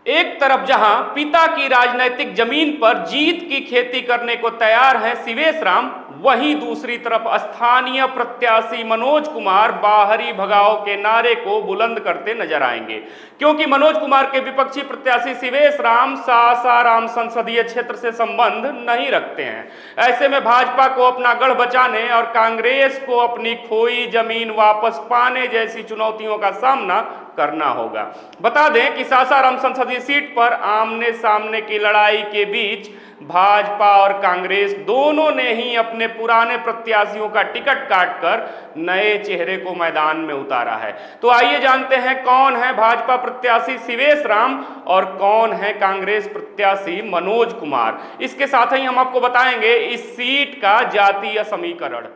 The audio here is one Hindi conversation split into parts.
एक तरफ जहां पिता की राजनीतिक जमीन पर जीत की खेती करने को तैयार हैं शिवेश राम, वहीं दूसरी तरफ स्थानीय प्रत्याशी मनोज कुमार बाहरी भगाओ के नारे को बुलंद करते नजर आएंगे। क्योंकि मनोज कुमार के विपक्षी प्रत्याशी शिवेश राम सासाराम संसदीय क्षेत्र से संबंध नहीं रखते हैं। ऐसे में भाजपा को अपना गढ़ बचाने और कांग्रेस को अपनी खोई जमीन वापस पाने जैसी चुनौतियों का सामना करना होगा। बता दें कि सासाराम संसदीय सीट पर आमने सामने की लड़ाई के बीच भाजपा और कांग्रेस दोनों ने ही अपने पुराने प्रत्याशियों का टिकट काटकर नए चेहरे को मैदान में उतारा है। तो आइए जानते हैं कौन है भाजपा प्रत्याशी शिवेश राम और कौन है कांग्रेस प्रत्याशी मनोज कुमार। इसके साथ ही हम आपको बताएंगे इस सीट का जातीय समीकरण।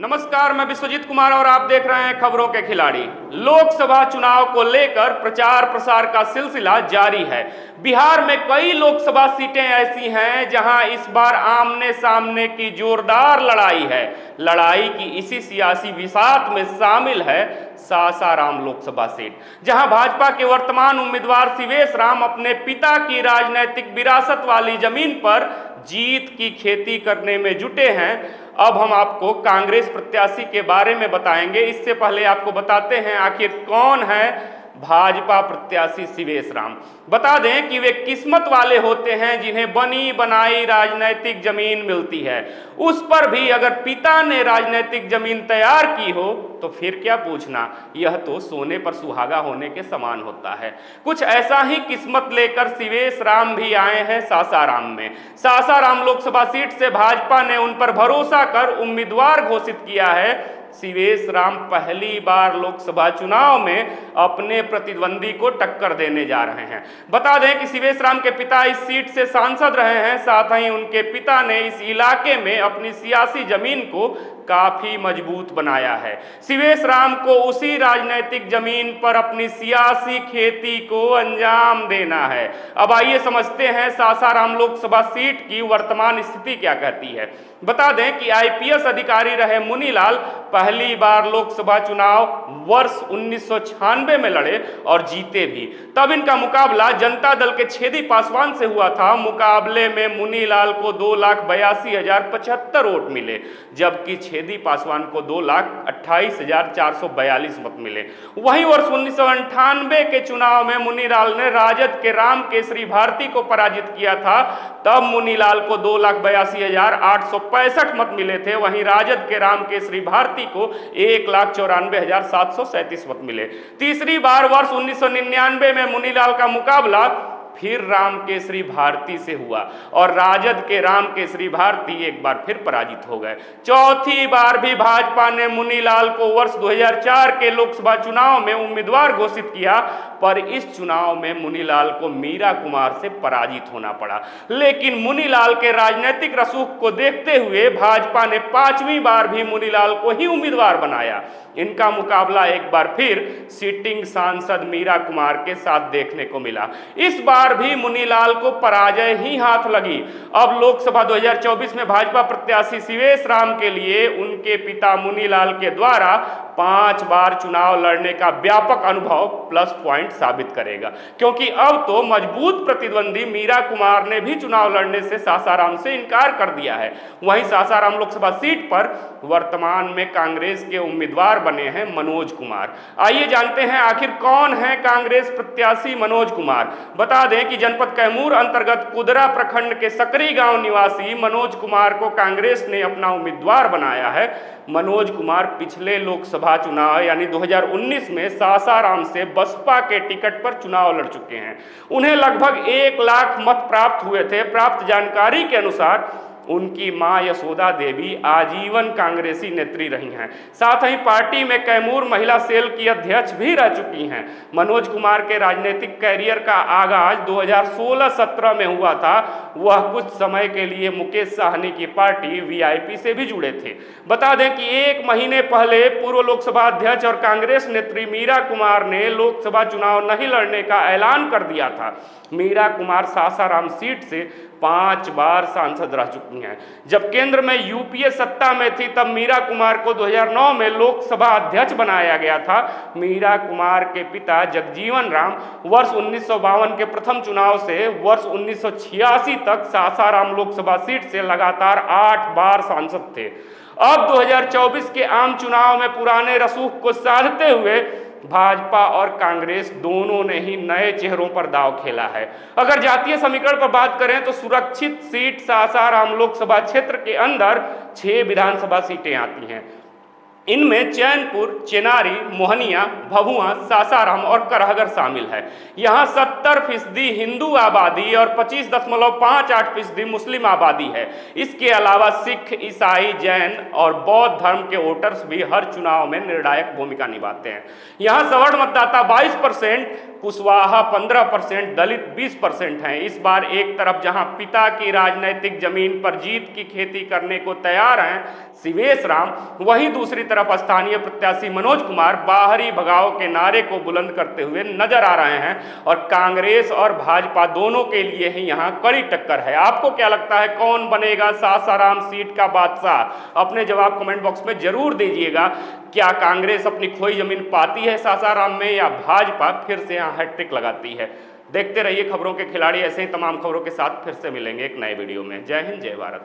नमस्कार, मैं विश्वजीत कुमार और आप देख रहे हैं खबरों के खिलाड़ी। लोकसभा चुनाव को लेकर प्रचार प्रसार का सिलसिला जारी है। बिहार में कई लोकसभा सीटें ऐसी हैं जहां इस बार आमने सामने की जोरदार लड़ाई है। लड़ाई की इसी सियासी बिसात में शामिल है सासाराम लोकसभा सीट, जहां भाजपा के वर्तमान उम्मीदवार शिवेश राम अपने पिता की राजनीतिक विरासत वाली जमीन पर जीत की खेती करने में जुटे हैं। अब हम आपको कांग्रेस प्रत्याशी के बारे में बताएंगे। इससे पहले आपको बताते हैं आखिर कौन है भाजपा प्रत्याशी शिवेश राम। बता दें कि वे किस्मत वाले होते हैं जिन्हें बनी बनाई राजनीतिक जमीन मिलती है। उस पर भी अगर पिता ने राजनीतिक जमीन तैयार की हो तो फिर क्या पूछना, यह तो सोने पर सुहागा होने के समान होता है। कुछ ऐसा ही किस्मत लेकर शिवेश राम भी आए हैं सासाराम में। सासाराम लोकसभा सीट से भाजपा ने उन पर भरोसा कर उम्मीदवार घोषित किया है। शिवेश राम पहली बार लोकसभा चुनाव में अपने प्रतिद्वंदी को टक्कर देने जा रहे हैं। बता दें कि शिवेश राम के पिता इस सीट से सांसद रहे हैं, साथ ही उनके पिता ने इस इलाके में अपनी सियासी जमीन को काफी मजबूत बनाया है। शिवेश राम को उसी राजनीतिक जमीन पर अपनी सियासी खेती को अंजाम देना है। अब आइए समझते हैं सासाराम लोकसभा सीट की वर्तमान स्थिति क्या कहती है। बता दें कि आईपीएस अधिकारी रहे मुनीलाल पहली बार लोकसभा चुनाव वर्ष 1996 में लड़े और जीते भी। तब इनका मुकाबला जनता दल के छेदी पासवान से हुआ था। मुकाबले में मुनीलाल को 2,82,075 वोट मिले, जबकि छेदी पासवान को 2,28,442 मत मिले। वहीं वर्ष 1998 के चुनाव में मुनीलाल ने राजद के राम केसरी भारती को पराजित किया था। तब मुनीलाल को 2,82,865 मत मिले थे। वहीं राजद के राम केसरी भारती को 1,94,737 मत मिले। तीसरी बार वर्ष 1999 में मुनीलाल का मुकाबला फिर राम केसरी भारती से हुआ और राजद के राम केसरी भारती एक बार फिर पराजित हो गए। चौथी बार भी भाजपा ने मुनीलाल को वर्ष 2004 के लोकसभा चुनाव में उम्मीदवार घोषित किया, पर इस चुनाव में मुनीलाल को मीरा कुमार से पराजित होना पड़ा। लेकिन मुनीलाल के राजनीतिक रसूख को देखते हुए भाजपा ने पांचवी बार भी मुनीलाल को ही उम्मीदवार बनाया। इनका मुकाबला एक बार फिर सिटिंग सांसद मीरा कुमार के साथ देखने को मिला। इस बार भी मुनीलाल को पराजय ही हाथ लगी। अब लोकसभा 2024 में भाजपा प्रत्याशी शिवेश राम के लिए उनके पिता मुनीलाल के द्वारा 5 बार चुनाव लड़ने का व्यापक अनुभव प्लस पॉइंट साबित करेगा, क्योंकि अब तो मजबूत प्रतिद्वंदी मीरा कुमार ने भी चुनाव लड़ने से सासाराम से इनकार कर दिया है। वहीं सासाराम लोकसभा सीट पर वर्तमान में कांग्रेस के उम्मीदवार बने हैं मनोज कुमार। आइए जानते हैं आखिर कौन है कांग्रेस प्रत्याशी मनोज कुमार। बता दें कि जनपद कैमूर अंतर्गत कुदरा प्रखंड के सकरी गांव निवासी मनोज कुमार को कांग्रेस ने अपना उम्मीदवार बनाया है। मनोज कुमार पिछले लोकसभा चुनाव यानी 2019 में सासाराम से बसपा के टिकट पर चुनाव लड़ चुके हैं। उन्हें लगभग 1 लाख मत प्राप्त हुए थे। प्राप्त जानकारी के अनुसार उनकी मां यशोदा देवी आजीवन कांग्रेसी नेत्री रही हैं। साथ ही पार्टी में कैमूर महिला सेल की अध्यक्ष भी रह चुकी हैं। मनोज कुमार के राजनीतिक कैरियर का आगाज 2016-17 में हुआ था। वह कुछ समय के लिए मुकेश साहनी की पार्टी वीआईपी से भी जुड़े थे। बता दें कि 1 महीने पहले पूर्व लोकसभा अध्यक्ष और कांग्रेस नेत्री मीरा कुमार ने लोकसभा चुनाव नहीं लड़ने का ऐलान कर दिया था। मीरा कुमार सासाराम सीट से 5 बार सांसद रह चुकी हैं। जब केंद्र में यूपीए सत्ता में थी तब मीरा कुमार को 2009 में लोकसभा अध्यक्ष बनाया गया था। मीरा कुमार के पिता जगजीवन राम वर्ष 1952 के प्रथम चुनाव से वर्ष 1986 तक सासाराम लोकसभा सीट से लगातार 8 बार सांसद थे। अब 2024 के आम चुनाव में पुराने रसूख को साधते हुए भाजपा और कांग्रेस दोनों ने ही नए चेहरों पर दांव खेला है। अगर जातीय समीकरण पर बात करें तो सुरक्षित सीट सासाराम लोकसभा क्षेत्र के अंदर 6 विधानसभा सीटें आती हैं। इनमें चैनपुर, चेनारी, मोहनिया, भभुआ, सासाराम और करहगर शामिल है। यहाँ 70% हिंदू आबादी और 25.58% मुस्लिम आबादी है। इसके अलावा सिख, ईसाई, जैन और बौद्ध धर्म के वोटर्स भी हर चुनाव में निर्णायक भूमिका निभाते हैं। यहाँ सवर्ण मतदाता 22%, कुशवाहा 15%, दलित 20% हैं। इस बार एक तरफ जहां पिता की राजनीतिक जमीन पर जीत की खेती करने को तैयार हैं शिवेश राम, वहीं दूसरी तरफ स्थानीय प्रत्याशी मनोज कुमार बाहरी भगाओ के नारे को बुलंद करते हुए नजर आ रहे हैं। और कांग्रेस और भाजपा दोनों के लिए ही यहाँ कड़ी टक्कर है। आपको क्या लगता है कौन बनेगा सासाराम सीट का बादशाह? अपने जवाब कमेंट बॉक्स में जरूर दीजिएगा। क्या कांग्रेस अपनी खोई जमीन पाती है सासाराम में या भाजपा फिर से यहाँ हैट्रिक लगाती है? देखते रहिए खबरों के खिलाड़ी। ऐसे ही तमाम खबरों के साथ फिर से मिलेंगे एक नए वीडियो में। जय हिंद, जय भारत।